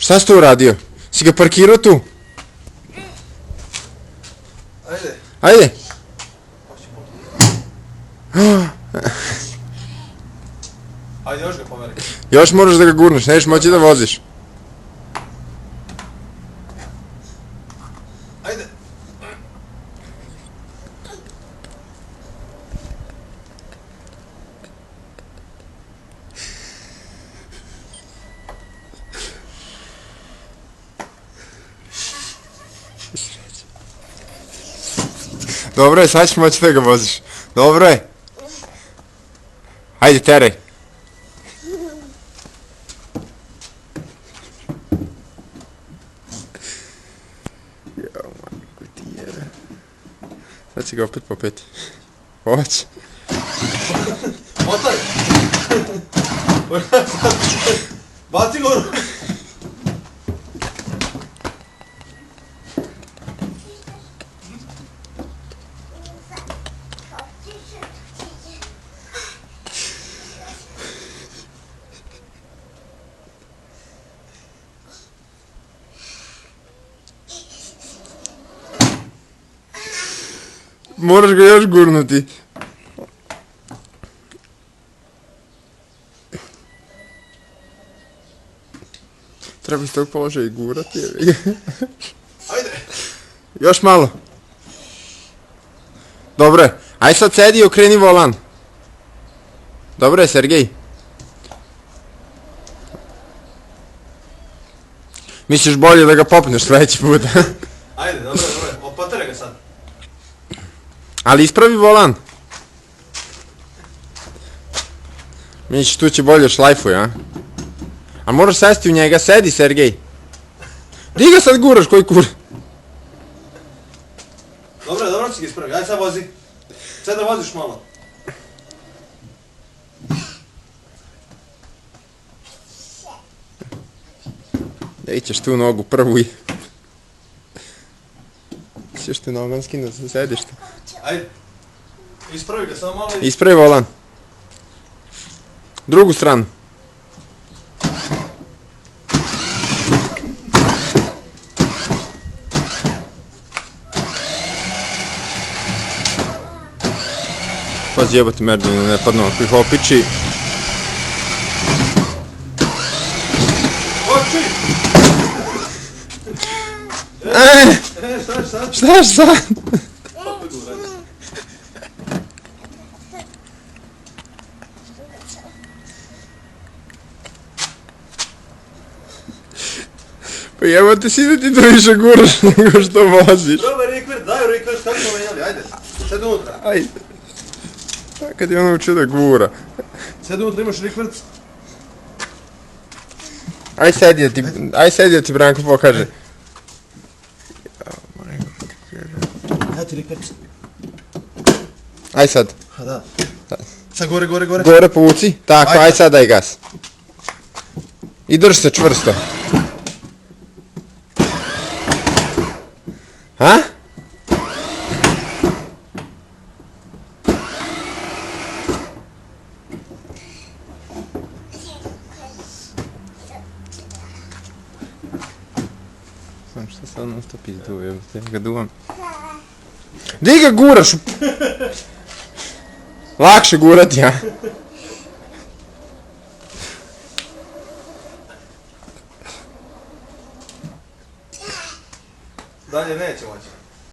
Šta si to uradio? Si ga parkirao tu? Ajde. Ajde. Ajde, još ga pomeri. Još moraš da ga gurneš, nećeš moći da voziš. Ajde. Dobro je, sad ćeš moći da ga voziš. Dobro je. Ajde, teraj. Jao, majko ti jebe. Sad će ga opet popeti. Hoće. Motaj! Baci goru! Moraš ga još gurnuti. Treba iz tog položaja i gurati. Ajde! Još malo. Dobro je. Aj sad sedi i okreni volan. Dobro je, Sergej. Misliš bolje da ga popneš sledeći put? Ajde, dobro, dobro. Opatare ga sad. Ali ispravi volan. Mić, tu će bolje šlajfuj, a? A moraš sesti u njega, sedi, Sergej. Di ga sad guraš, koji kur? Dobro, dobro si ga ispravi. Ajde sad vozi. Sad da voziš malo. Ej, ćeš tu nogu prvu i... Ćeš te nogom skinuti sa sedišta. Ajde. Ispravi ga samo malo i... Ispravi volan. Drugu stranu. Pazi, jebati merdinu, ne padnu ovakvi hopići. Oči! Šta? Šta? Opet uradi. Pa jebate si da ti to više guraš nego što voziš. Probaj rikvert, daj rikvert, kako smo menjali, ajde. Sedi unutra. Ajde. Kad je ono učio da gura. Sedi unutra, imaš rikvert. Aj sedi da ti Branko pokaže. Daj ti rikvert. Aj sad. Ha, da. Sad gore. Gore povuci. Tako, aj sad daj gas. I drž se čvrsto. Ha? Znam šta sad non stop izdujem, ja ga duvam. Di ga guraš? Lakše gurati, ja. Dalje neće moći.